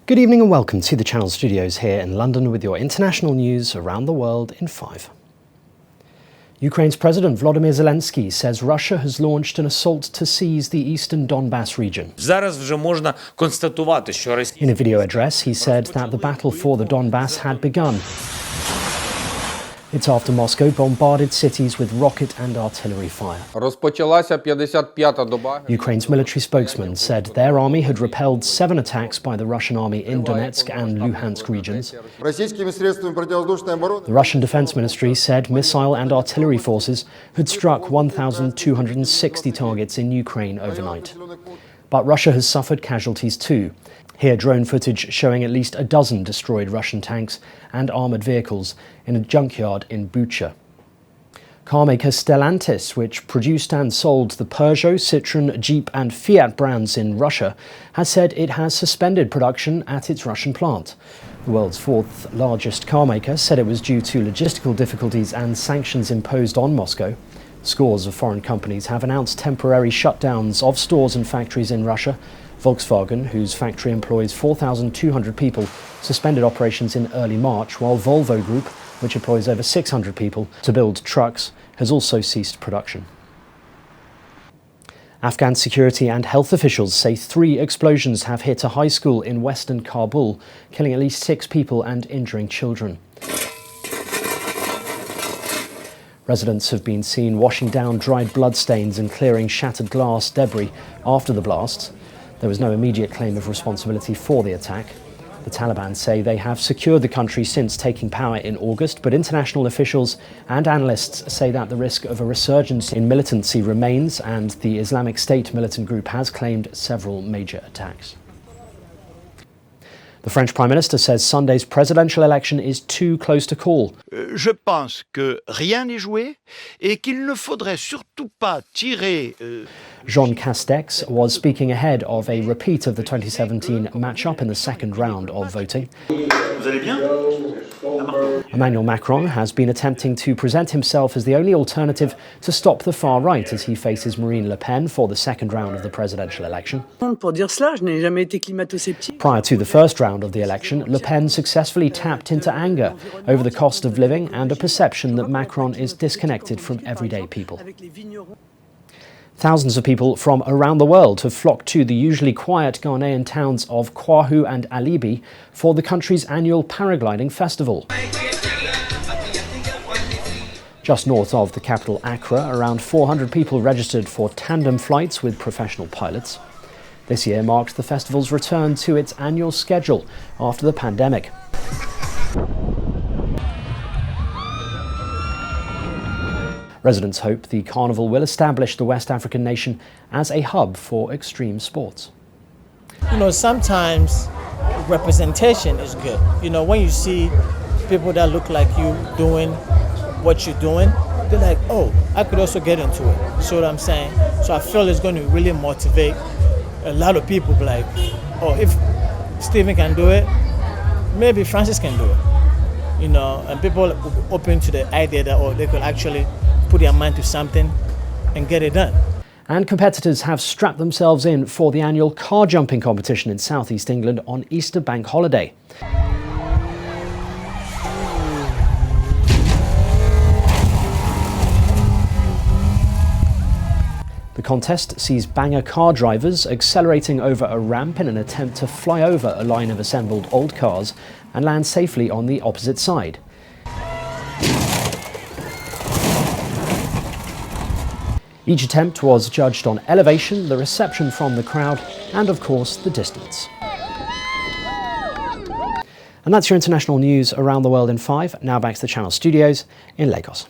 Good evening and welcome to the Channel Studios here in London with your international news around the world in 5. Ukraine's President Volodymyr Zelensky says Russia has launched an assault to seize the eastern Donbas region. In a video address, he said that the battle for the Donbas had begun. It's after Moscow bombarded cities with rocket and artillery fire. Ukraine's military spokesman said their army had repelled 7 attacks by the Russian army in Donetsk and Luhansk regions. The Russian Defense Ministry said missile and artillery forces had struck 1,260 targets in Ukraine overnight. But Russia has suffered casualties too. Here, drone footage showing at least a dozen destroyed Russian tanks and armoured vehicles in a junkyard in Bucha. Car maker Stellantis, which produced and sold the Peugeot, Citroën, Jeep and Fiat brands in Russia, has said it has suspended production at its Russian plant. The world's 4th largest car maker said it was due to logistical difficulties and sanctions imposed on Moscow. Scores of foreign companies have announced temporary shutdowns of stores and factories in Russia. Volkswagen, whose factory employs 4,200 people, suspended operations in early March, while Volvo Group, which employs over 600 people to build trucks, has also ceased production. Afghan security and health officials say 3 explosions have hit a high school in western Kabul, killing at least 6 people and injuring children. Residents have been seen washing down dried bloodstains and clearing shattered glass debris after the blasts. There was no immediate claim of responsibility for the attack. The Taliban say they have secured the country since taking power in August, but international officials and analysts say that the risk of a resurgence in militancy remains, and the Islamic State militant group has claimed several major attacks. The French Prime Minister says Sunday's presidential election is too close to call. Je pense que rien n'est joué et qu'il ne faudrait surtout pas tirer. Jean Castex was speaking ahead of a repeat of the 2017 match-up in the second round of voting. Vous allez bien? Emmanuel Macron has been attempting to present himself as the only alternative to stop the far right as he faces Marine Le Pen for the second round of the presidential election. Prior to the first round of the election, Le Pen successfully tapped into anger over the cost of living and a perception that Macron is disconnected from everyday people. Thousands of people from around the world have flocked to the usually quiet Ghanaian towns of Kwahu and Alibi for the country's annual paragliding festival. Just north of the capital Accra, around 400 people registered for tandem flights with professional pilots. This year marked the festival's return to its annual schedule after the pandemic. Residents hope the carnival will establish the West African nation as a hub for extreme sports. Sometimes representation is good. When you see people that look like you doing what you're doing, they're like, oh, I could also get into it. See what I'm saying? So I feel it's going to really motivate a lot of people. Like, oh, if Stephen can do it, maybe Francis can do it. And people will be open to the idea that, they could actually put their mind to something and get it done. And competitors have strapped themselves in for the annual car jumping competition in southeast England on Easter bank holiday. The contest sees banger car drivers accelerating over a ramp in an attempt to fly over a line of assembled old cars and land safely on the opposite side. Each attempt was judged on elevation, the reception from the crowd, and of course the distance. And that's your international news around the world in 5. Now back to the Channel Studios in Lagos.